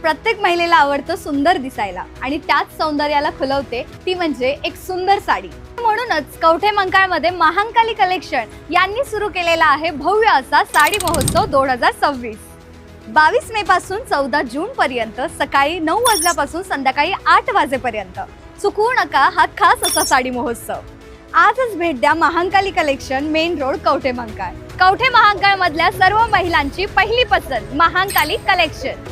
प्रत्येक महिलेला आवडतं सुंदर दिसायला आणि त्याच सौंदर्याला खुलवते ती म्हणजे एक सुंदर साडी। म्हणूनच कवठे मंकाळमध्ये महांकाली कलेक्शन यांनी सुरू केलेला आहे भव्य असा साडी महोत्सव 2026। 22 मे पासून 14 जून पर्यंत सकाळी 9 वाजल्यापासून संध्याकाळी 8 वाजेपर्यंत चुकवू नका हा खास असा साडी महोत्सव। आजच भेट द्या Mahankali collection, main road, Kavathe मंकाळ। Kavathe Mahankal मधल्या सर्व महिलांची पहिली पसंत महांकाली कलेक्शन।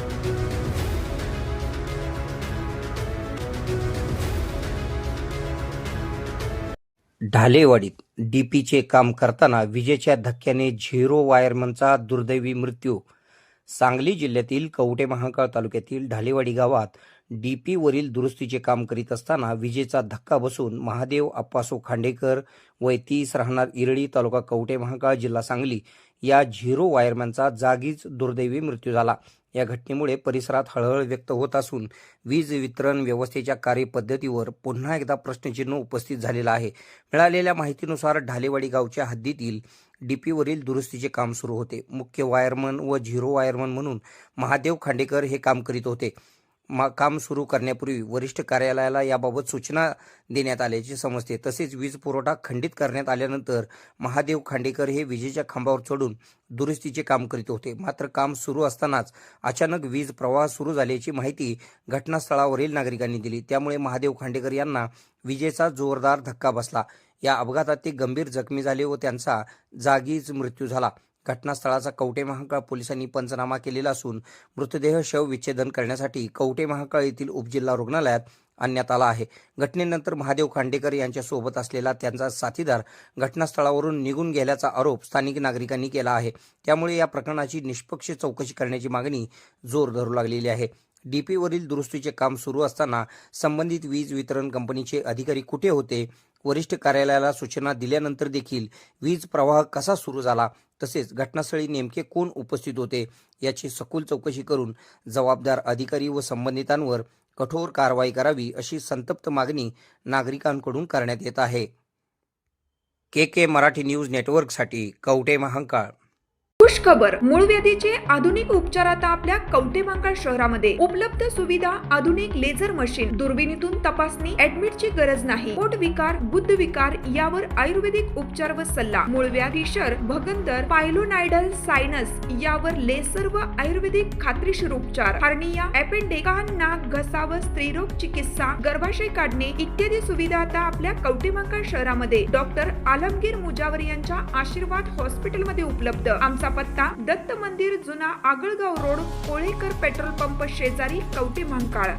ढालेवाडीत डीपीचे काम करताना विजेच्या धक्क्याने झिरो वायरमनचा दुर्दैवी मृत्यू। सांगली जिल्ह्यातील कवठे महांकाळ तालुक्यातील ढालेवाडी गावात डीपी वरील दुरुस्तीचे काम करीत असताना विजेचा धक्का बसून महादेव अप्पासो खांडेकर वय 30 राहणार इरळी, तालुका कवठे महांकाळ, जिल्हा सांगली या झिरो वायरमनचा जागीच दुर्दैवी मृत्यू झाला। या घटनेमुळे परिसरात हळहळ व्यक्त होत असून वीज वितरण व्यवस्थेच्या कार्यपद्धतीवर पुन्हा एकदा प्रश्नचिन्ह उपस्थित झालेला आहे। मिळालेल्या माहितीनुसार ढालेवाडी गावच्या हद्दीतील डीपीवरील दुरुस्तीचे काम सुरू होते। मुख्य वायरमन व झिरो वायरमन म्हणून महादेव खांडेकर हे काम करीत होते। काम सुरू करण्यापूर्वी वरिष्ठ कार्यालयाला याबाबत सूचना देण्यात आल्याचे समजते। तसेच वीज पुरवठा खंडित करण्यात आल्यानंतर महादेव खांडेकर हे विजेच्या खांबावर चढून दुरुस्तीचे काम करीत होते। मात्र काम सुरू असतानाच अचानक वीज प्रवाह सुरू झाल्याची माहिती घटनास्थळावरील नागरिकांनी दिली। त्यामुळे महादेव खांडेकर यांना विजेचा जोरदार धक्का बसला। या अपघातात ते गंभीर जखमी झाले व त्यांचा जागीच मृत्यू झाला। घटनास्थळाचा कवठे महांकाळ पोलिसांनी पंचनामा केलेला असून मृतदेह शव विच्छेदन करण्यासाठी कवठे महांकाळ येथील उपजिल्हा रुग्णालयात आणण्यात आला आहे। घटनेनंतर महादेव खांडेकर यांच्या सोबत असलेला त्यांचा साथीदार घटनास्थळावरून निघून गेल्याचा आरोप स्थानिक नागरिकांनी केला आहे। त्यामुळे या प्रकरणाची निष्पक्ष चौकशी करण्याची मागणी जोर धरू लागलेली आहे। डीपीवरील दुरुस्तीचे काम सुरू असताना संबंधित वीज वितरण कंपनीचे अधिकारी कुठे होते, वरिष्ठ कार्यालयाला सूचना दिल्यानंतर देखील वीज प्रवाह कसा सुरू झाला, तसेच घटनास्थळी नेमके कोण उपस्थित होते याची सखोल चौकशी करून जबाबदार अधिकारी व संबंधितांवर कठोर कारवाई करावी अशी संतप्त मागणी नागरिकांकडून करण्यात येत आहे। के मराठी न्यूज नेटवर्कसाठी कवठे महांकाळ। खुश खबर, मूळव्याधीचे आधुनिक उपचार आता आपल्या कवठे महांकाळ शहरामध्ये उपलब्ध सुविधा, आधुनिक लेझर मशीन, दुर्बिणीतून तपासणी, ऍडमिटची गरज नाही। पोट विकार, बुद्ध विकार यावर आयुर्वेदिक उपचार व सल्ला। मूळव्याधी, शर, भगंदर, पायलोनायडल, सायनस यावर लेसर व आयुर्वेदिक खात्रीशीर उपचार। हार्निया, अपेंडिक्स, कान, नाक, घसा व स्त्रीरोग चिकित्सा, गर्भाशय काढणे इत्यादी सुविधा आता आपल्या कवठे महांकाळ शहरामध्ये डॉक्टर आलमगीर मुजावर यांच्या आशीर्वाद हॉस्पिटल मध्ये उपलब्ध। आमचा पत्ता दत्त मंदिर, जुना Agalgaon road, Kolekar petrol pump शेजारी, कवठे महांकाळ।